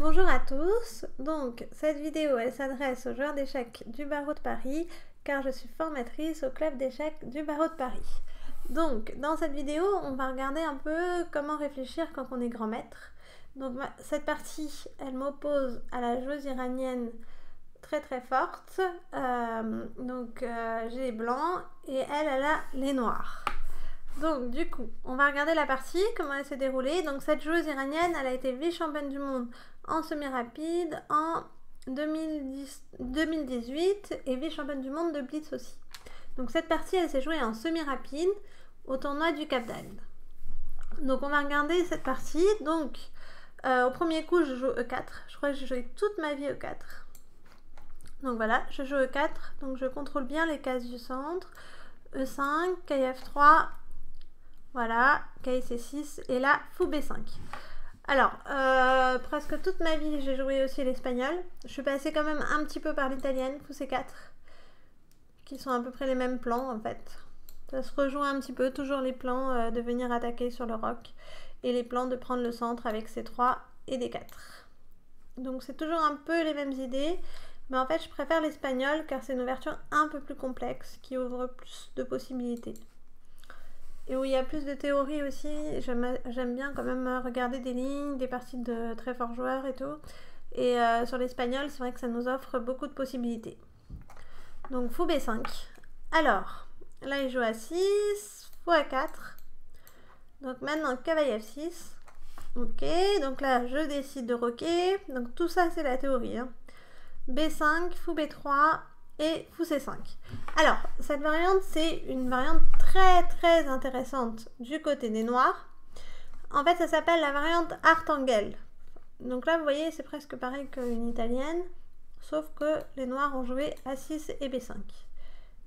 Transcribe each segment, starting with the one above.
Bonjour à tous, donc cette vidéo elle s'adresse aux joueurs d'échecs du barreau de Paris car je suis formatrice au club d'échecs du barreau de Paris. Donc dans cette vidéo on va regarder un peu comment réfléchir quand on est grand maître. Donc cette partie elle m'oppose à la joueuse iranienne très forte, j'ai les blancs et elle a les noirs. Donc du coup, on va regarder la partie, comment elle s'est déroulée. Donc cette joueuse iranienne, elle a été vice-championne du monde en semi-rapide en 2018 et vice-championne du monde de blitz aussi. Donc cette partie, elle s'est jouée en semi-rapide au tournoi du Cap d'Agde. Donc on va regarder cette partie. Donc au premier coup, je joue E4. Je crois que j'ai joué toute ma vie E4. Donc voilà, je joue E4. Donc je contrôle bien les cases du centre. E5, KF3. Voilà, KC6 et là, fou B5. Alors, presque toute ma vie, j'ai joué aussi l'espagnol. Je suis passée quand même un petit peu par l'italienne, fou C4, qui sont à peu près les mêmes plans en fait. Ça se rejoint un petit peu, toujours les plans de venir attaquer sur le roc et les plans de prendre le centre avec C3 et D4. Donc c'est toujours un peu les mêmes idées, mais en fait je préfère l'espagnol car c'est une ouverture un peu plus complexe qui ouvre plus de possibilités. Et où il y a plus de théorie aussi, j'aime bien quand même regarder des lignes, des parties de très forts joueurs et tout. Et sur l'espagnol, c'est vrai que ça nous offre beaucoup de possibilités. Donc fou B5. Alors, là il joue à 6, fou A4. Donc maintenant cavalier F6. Ok, donc là je décide de roquer. Donc tout ça c'est la théorie. Hein. B5, fou B3. Et fou C5. Alors, cette variante, c'est une variante très intéressante du côté des noirs. En fait, ça s'appelle la variante Artangel. Donc là, vous voyez, c'est presque pareil qu'une italienne, sauf que les noirs ont joué A6 et B5.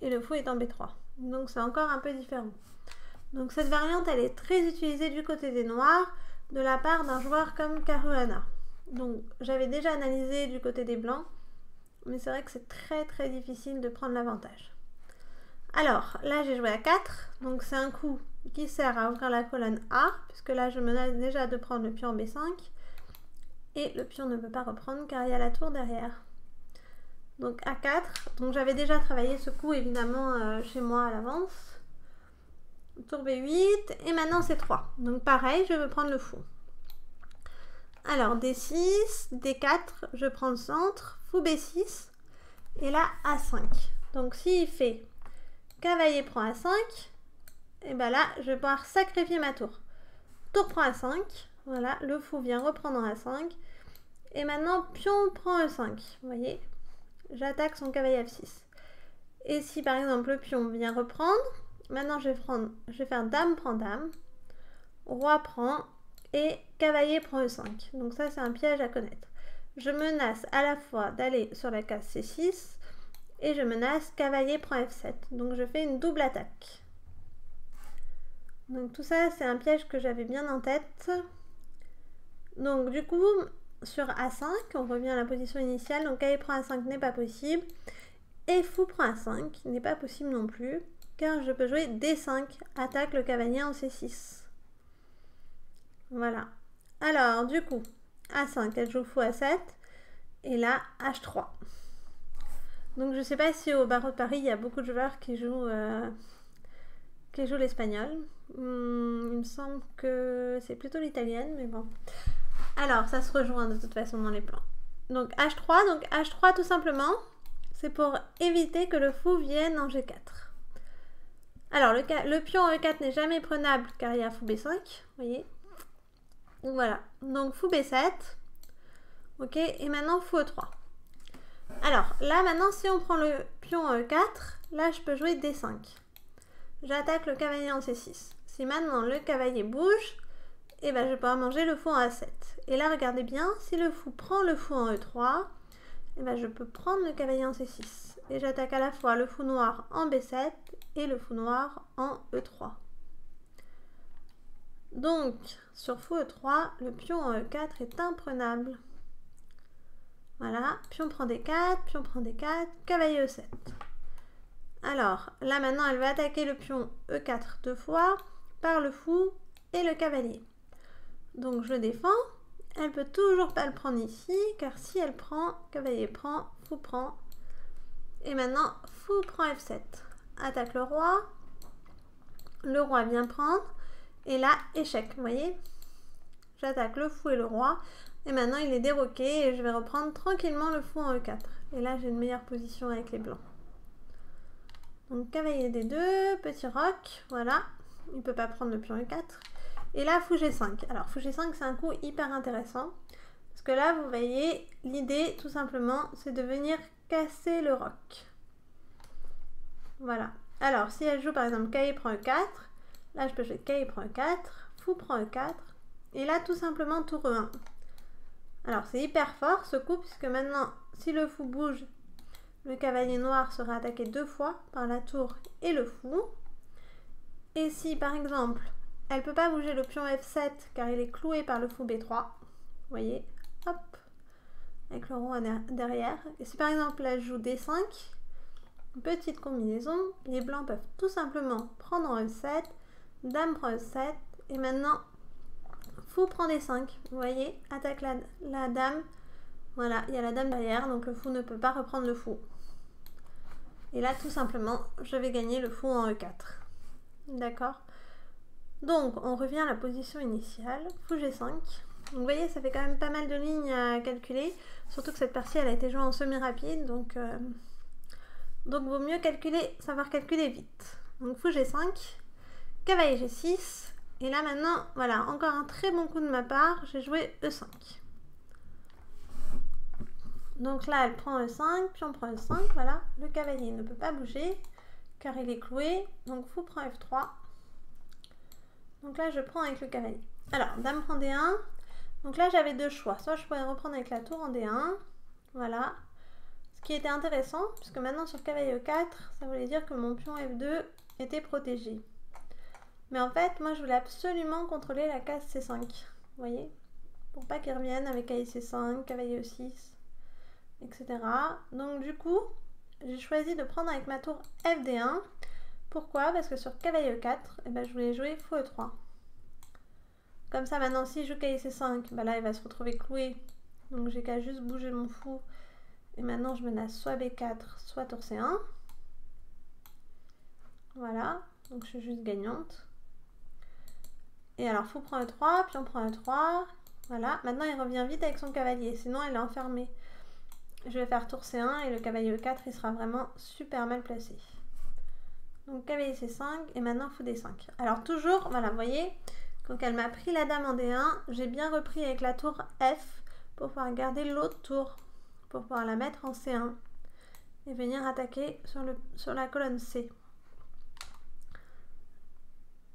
Et le fou est en B3. Donc c'est encore un peu différent. Donc cette variante, elle est très utilisée du côté des noirs, de la part d'un joueur comme Caruana. Donc j'avais déjà analysé du côté des blancs, mais c'est vrai que c'est très difficile de prendre l'avantage. Alors, là j'ai joué à 4, donc c'est un coup qui sert à ouvrir la colonne A, puisque là je menace déjà de prendre le pion B5, et le pion ne peut pas reprendre car il y a la tour derrière. Donc A4, donc j'avais déjà travaillé ce coup évidemment chez moi à l'avance. Tour B8, et maintenant C3. Donc pareil, je veux prendre le fou. Alors D6, D4, je prends le centre, fou B6, et là A5. Donc s'il fait cavalier prend A5, et bien là je vais pouvoir sacrifier ma tour. Tour prend A5, voilà, le fou vient reprendre en A5, et maintenant pion prend E5, vous voyez, j'attaque son cavalier F6. Et si par exemple le pion vient reprendre, maintenant je vais faire dame prend dame, roi prend, et cavalier prend E5. Donc ça c'est un piège à connaître. Je menace à la fois d'aller sur la case C6 et je menace cavalier prend F7. Donc je fais une double attaque. Donc tout ça c'est un piège que j'avais bien en tête. Donc du coup sur A5, on revient à la position initiale. Donc cavalier prend A5 n'est pas possible. Et fou prend A5 n'est pas possible non plus. Car je peux jouer D5, attaque le cavalier en C6. Voilà. Alors, du coup, A5, elle joue fou A7. Et là, H3. Donc, je ne sais pas si au barreau de Paris, il y a beaucoup de joueurs qui jouent l'espagnol. Il me semble que c'est plutôt l'italienne, mais bon. Alors, ça se rejoint de toute façon dans les plans. Donc, H3. Donc, H3, tout simplement, c'est pour éviter que le fou vienne en G4. Alors, le pion en E4 n'est jamais prenable car il y a fou B5. Vous voyez. Voilà, donc fou B7, ok, et maintenant fou E3. Alors, là maintenant, si on prend le pion en E4, là je peux jouer D5. J'attaque le cavalier en C6. Si maintenant le cavalier bouge, et ben je peux manger le fou en A7. Et là, regardez bien, si le fou prend le fou en E3, et ben je peux prendre le cavalier en C6. Et j'attaque à la fois le fou noir en B7 et le fou noir en E3. Donc, sur fou E3, le pion en E4 est imprenable. Voilà, pion prend D4, pion prend D4, cavalier E7. Alors, là maintenant, elle va attaquer le pion E4 deux fois par le fou et le cavalier. Donc, je le défends. elle peut toujours pas le prendre ici, car si elle prend, cavalier prend, fou prend. Et maintenant, fou prend F7. Attaque le roi vient prendre. Et là, échec, vous voyez? J'attaque le fou et le roi. Et maintenant, il est déroqué et je vais reprendre tranquillement le fou en E4. Et là, j'ai une meilleure position avec les blancs. Donc, cavalier D2, petit roc, voilà. Il ne peut pas prendre le pion E4. Et là, fou G5. Alors, fou G5, c'est un coup hyper intéressant. Parce que là, vous voyez, l'idée, tout simplement, c'est de venir casser le roc. Voilà. Alors, si elle joue, par exemple, cavalier prend E4, là, je peux jouer cavalier prend E4, fou prend E4. Et là, tout simplement, tour E1. Alors, c'est hyper fort, ce coup, puisque maintenant, si le fou bouge, le cavalier noir sera attaqué 2 fois par la tour et le fou. Et si, par exemple, elle ne peut pas bouger le pion F7 car il est cloué par le fou B3, vous voyez, hop, avec le roi derrière. Et si, par exemple, elle joue D5, petite combinaison, les blancs peuvent tout simplement prendre en E7, dame prend E7, et maintenant, fou prend D5, vous voyez, attaque la dame. Voilà, il y a la dame derrière, donc le fou ne peut pas reprendre le fou. Et là, tout simplement, je vais gagner le fou en E4. D'accord? Donc, on revient à la position initiale, fou G5. Donc, vous voyez, ça fait quand même pas mal de lignes à calculer. Surtout que cette partie, elle a été jouée en semi-rapide, donc vaut mieux savoir calculer vite. Donc, fou G5, cavalier G6. Et là, maintenant, voilà, encore un très bon coup de ma part, j'ai joué E5. Donc là, elle prend E5, puis on prend E5, voilà. Le cavalier ne peut pas bouger, car il est cloué. Donc, fou prend F3. Donc là, je prends avec le cavalier. Alors, dame prend D1. Donc là, j'avais 2 choix. Soit je pourrais reprendre avec la tour en D1. Voilà. Ce qui était intéressant, puisque maintenant, sur cavalier E4, ça voulait dire que mon pion F2 était protégé. Mais en fait, moi, je voulais absolument contrôler la case C5. Vous voyez? Pour pas qu'il revienne avec cavalier C5, cavalier E6. Etc. Donc du coup, j'ai choisi de prendre avec ma tour FD1. Pourquoi? Parce que sur cavalier E4, je voulais jouer fou E3. Comme ça, maintenant, si je joue cavalier C5, là, il va se retrouver cloué. Donc j'ai qu'à juste bouger mon fou. Et maintenant, je menace soit B4, soit tour C1. Voilà. Donc je suis juste gagnante. Et alors, fou prend E3, puis on prend E3. Voilà. Maintenant, il revient vite avec son cavalier. Sinon, elle est enfermée. Je vais faire tour C1 et le cavalier E4, il sera vraiment super mal placé. Donc cavalier C5 et maintenant fou D5. Alors toujours, voilà, vous voyez, quand elle m'a pris la dame en D1, j'ai bien repris avec la tour F pour pouvoir garder l'autre tour, pour pouvoir la mettre en C1 et venir attaquer sur la colonne C.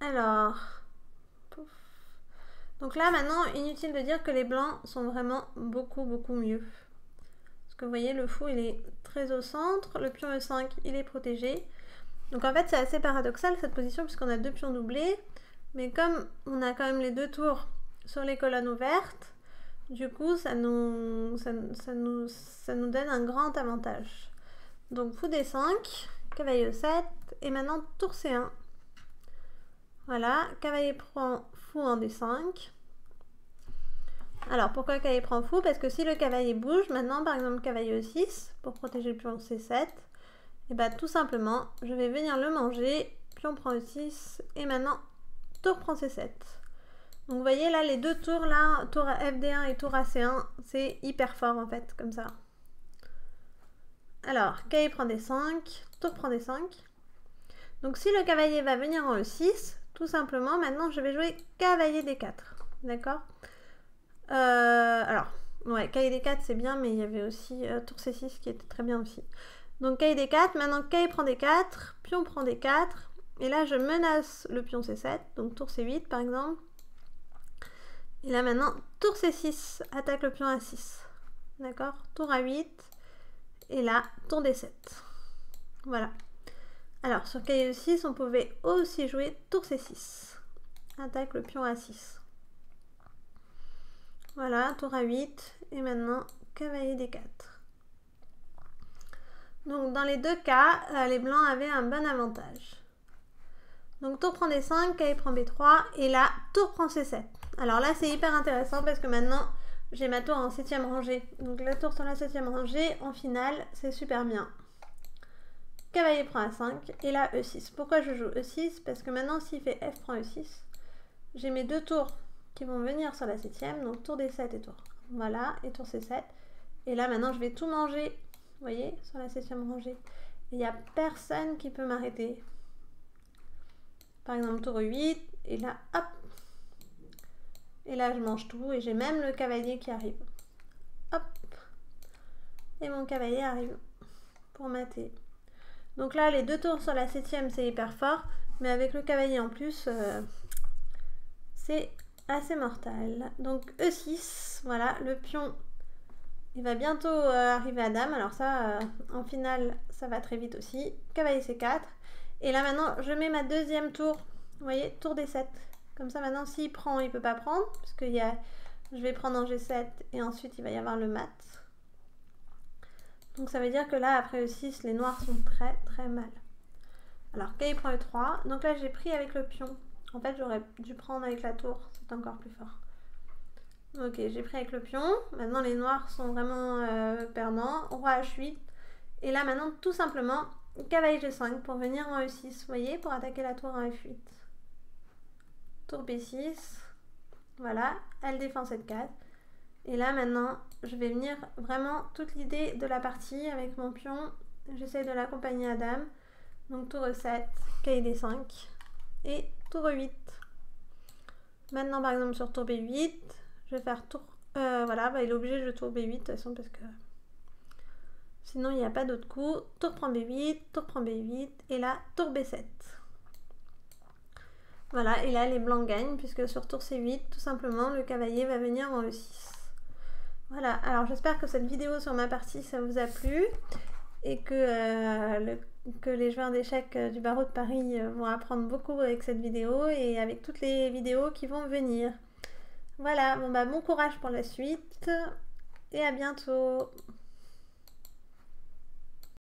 Alors, pouf. Donc là maintenant, inutile de dire que les blancs sont vraiment beaucoup mieux. Parce que vous voyez, le fou, il est très au centre. Le pion E5, il est protégé. Donc en fait, c'est assez paradoxal cette position puisqu'on a 2 pions doublés. Mais comme on a quand même les 2 tours sur les colonnes ouvertes, du coup, ça nous donne un grand avantage. Donc fou D5, cavalier E7 et maintenant tour C1. Voilà, cavalier prend fou en D5. Alors, pourquoi cavalier prend fou? Parce que si le cavalier bouge, maintenant, par exemple, cavalier E6, pour protéger le pion C7, et tout simplement, je vais venir le manger, pion prend E6, et maintenant, tour prend C7. Donc, vous voyez, là, les 2 tours, là, tour FD1 et tour AC1, c'est hyper fort, en fait, comme ça. Alors, cavalier prend D5, tour prend D5. Donc, si le cavalier va venir en E6, tout simplement, maintenant, je vais jouer cavalier D4, d'accord? Alors, ouais, cavalier D4 c'est bien, mais il y avait aussi tour C6 qui était très bien aussi. Donc cavalier D4, maintenant cavalier prend D4, pion prend D4, et là je menace le pion C7, donc tour C8 par exemple. Et là maintenant, tour C6, attaque le pion A6, d'accord? Tour A8, et là, tour D7. Voilà. Alors, sur cavalier E6, on pouvait aussi jouer tour C6, attaque le pion A6. Voilà, tour A8 et maintenant cavalier D4. Donc dans les 2 cas, les blancs avaient un bon avantage. Donc tour prend D5, cavalier prend B3 et là, tour prend C7. Alors là, c'est hyper intéressant parce que maintenant, j'ai ma tour en 7e rangée. Donc la tour sur la 7e rangée, en finale, c'est super bien. Cavalier prend A5 et là E6. Pourquoi je joue E6? Parce que maintenant, s'il fait F prend E6, j'ai mes 2 tours qui vont venir sur la 7e. Donc tour D7 et tour. Voilà, et tour C7. Et là, maintenant, je vais tout manger, vous voyez, sur la 7e rangée. Il n'y a personne qui peut m'arrêter. Par exemple, tour E8, et là, hop. Et là, je mange tout, et j'ai même le cavalier qui arrive. Hop. Et mon cavalier arrive pour mater. Donc là, les 2 tours sur la 7e, c'est hyper fort. Mais avec le cavalier en plus, c'est assez mortel. Donc E6, voilà, le pion, il va bientôt arriver à dame. Alors ça, en finale, ça va très vite aussi. Cavalier C4. Et là, maintenant, je mets ma 2e tour. Vous voyez, tour D7. Comme ça, maintenant, s'il prend, il ne peut pas prendre. Parce que je vais prendre en G7 et ensuite, il va y avoir le mat. Donc ça veut dire que là, après E6, les noirs sont très très mal. Alors, il prend E3. Donc là, j'ai pris avec le pion. En fait, j'aurais dû prendre avec la tour. C'est encore plus fort. Ok, j'ai pris avec le pion. Maintenant, les noirs sont vraiment perdants. Roi H8. Et là, maintenant, tout simplement, cavalier G5 pour venir en E6. Vous voyez, pour attaquer la tour en F8. Tour B6. Voilà, elle défend cette case. Et là, maintenant, je vais venir vraiment toute l'idée de la partie avec mon pion. J'essaie de l'accompagner à dame. Donc, tour E7, cavalier D5 et tour E8. Maintenant, par exemple, sur tour B8, je vais faire tour... voilà, il est obligé de jouer tour B8 de toute façon parce que sinon, il n'y a pas d'autre coup. Tour prend B8, tour prend B8 et là, tour B7. Voilà, et là, les blancs gagnent puisque sur tour C8, tout simplement, le cavalier va venir en E6. Voilà, alors j'espère que cette vidéo sur ma partie, ça vous a plu et que les joueurs d'échecs du barreau de Paris vont apprendre beaucoup avec cette vidéo et avec toutes les vidéos qui vont venir. Voilà, bon courage pour la suite et à bientôt.